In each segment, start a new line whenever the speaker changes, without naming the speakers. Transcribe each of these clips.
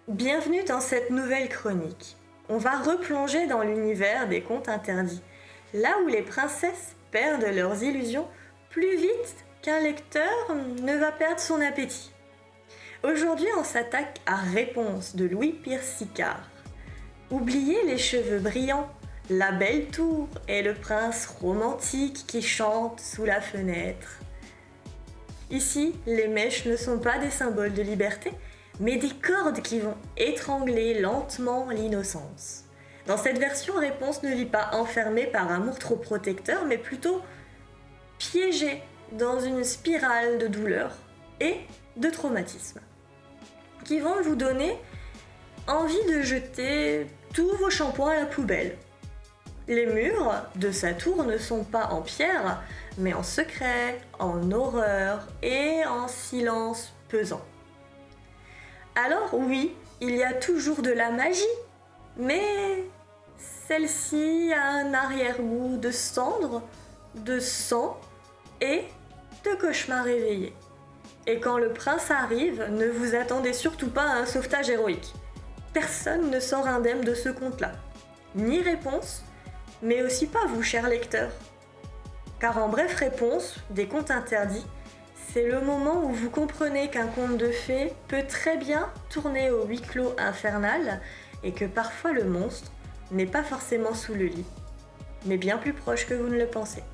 Bienvenue dans cette nouvelle chronique. On va replonger dans l'univers des contes interdits, là où les princesses perdent leurs illusions plus vite qu'un lecteur ne va perdre son appétit. Aujourd'hui, on s'attaque à Réponse de Louis Pirsicard. Oubliez les cheveux brillants, la belle tour et le prince romantique qui chante sous la fenêtre. Ici, les mèches ne sont pas des symboles de liberté, mais des cordes qui vont étrangler lentement l'innocence. Dans cette version, Réponse ne vit pas enfermée par un amour trop protecteur, mais plutôt piégée dans une spirale de douleur et de traumatisme, qui vont vous donner envie de jeter tous vos shampoings à la poubelle. Les murs de sa tour ne sont pas en pierre, mais en secret, en horreur et en silence pesant. Alors oui, il y a toujours de la magie, mais celle-ci a un arrière-goût de cendre, de sang et de cauchemar réveillé. Et quand le prince arrive, ne vous attendez surtout pas à un sauvetage héroïque. Personne ne sort indemne de ce conte-là. Ni Réponse, mais aussi pas vous, chers lecteurs. Car en bref, Réponse, des contes interdits, c'est le moment où vous comprenez qu'un conte de fées peut très bien tourner au huis clos infernal et que parfois le monstre n'est pas forcément sous le lit, mais bien plus proche que vous ne le pensez.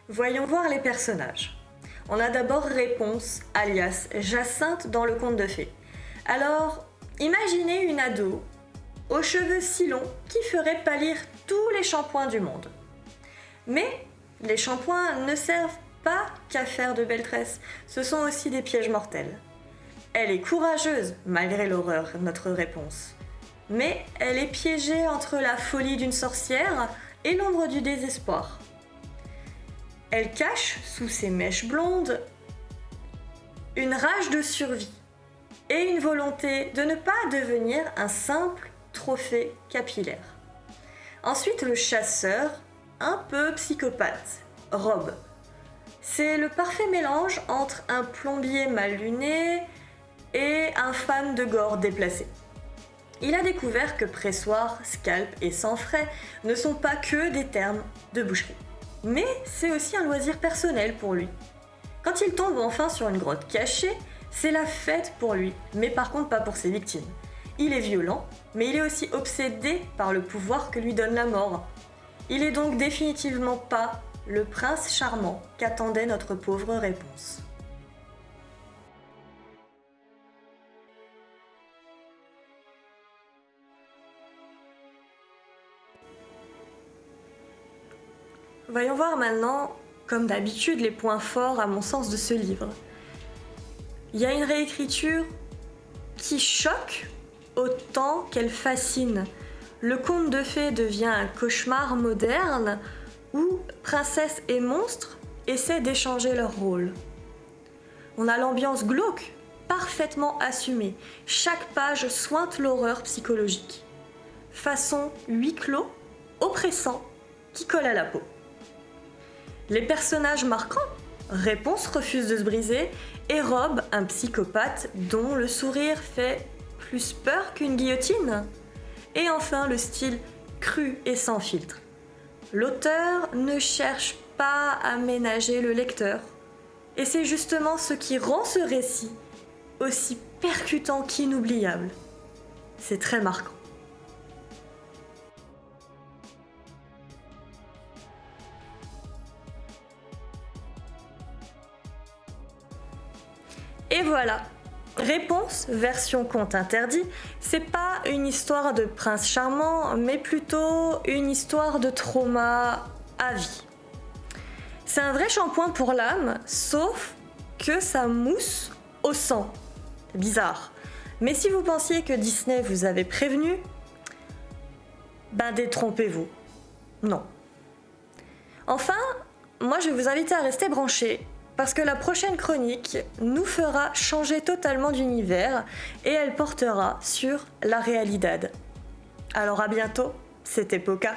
Voyons voir les personnages. On a d'abord Réponse, alias Jacinthe dans le conte de fées. Alors, imaginez une ado aux cheveux si longs qui ferait pâlir tous les shampoings du monde. Mais les shampoings ne servent pas qu'à faire de belles tresses, ce sont aussi des pièges mortels. Elle est courageuse malgré l'horreur, notre Réponse. Mais elle est piégée entre la folie d'une sorcière et l'ombre du désespoir. Elle cache sous ses mèches blondes une rage de survie et une volonté de ne pas devenir un simple trophée capillaire. Ensuite, le chasseur, un peu psychopathe, Rob. C'est le parfait mélange entre un plombier mal luné et un fan de gore déplacé. Il a découvert que pressoir, scalp et sang frais ne sont pas que des termes de boucherie. Mais c'est aussi un loisir personnel pour lui. Quand il tombe enfin sur une grotte cachée, c'est la fête pour lui, mais par contre pas pour ses victimes. Il est violent, mais il est aussi obsédé par le pouvoir que lui donne la mort. Il est donc définitivement pas le prince charmant qu'attendait notre pauvre Réponse. Voyons voir maintenant, comme d'habitude, les points forts à mon sens de ce livre. Il y a une réécriture qui choque autant qu'elle fascine. Le conte de fées devient un cauchemar moderne où princesse et monstre essaient d'échanger leur rôle. On a l'ambiance glauque, parfaitement assumée. Chaque page sointe l'horreur psychologique. Façon huis clos, oppressant, qui colle à la peau. Les personnages marquants, Réponse refuse de se briser, et Rob, un psychopathe dont le sourire fait plus peur qu'une guillotine. Et enfin, le style cru et sans filtre. L'auteur ne cherche pas à ménager le lecteur. Et c'est justement ce qui rend ce récit aussi percutant qu'inoubliable. C'est très marquant. Et voilà, Réponse, version conte interdit, c'est pas une histoire de prince charmant, mais plutôt une histoire de trauma à vie. C'est un vrai shampoing pour l'âme, sauf que ça mousse au sang. C'est bizarre. Mais si vous pensiez que Disney vous avait prévenu, détrompez-vous. Non. Enfin, moi je vais vous inviter à rester branchés, parce que la prochaine chronique nous fera changer totalement d'univers et elle portera sur la Realidad. Alors à bientôt, c'était Poca.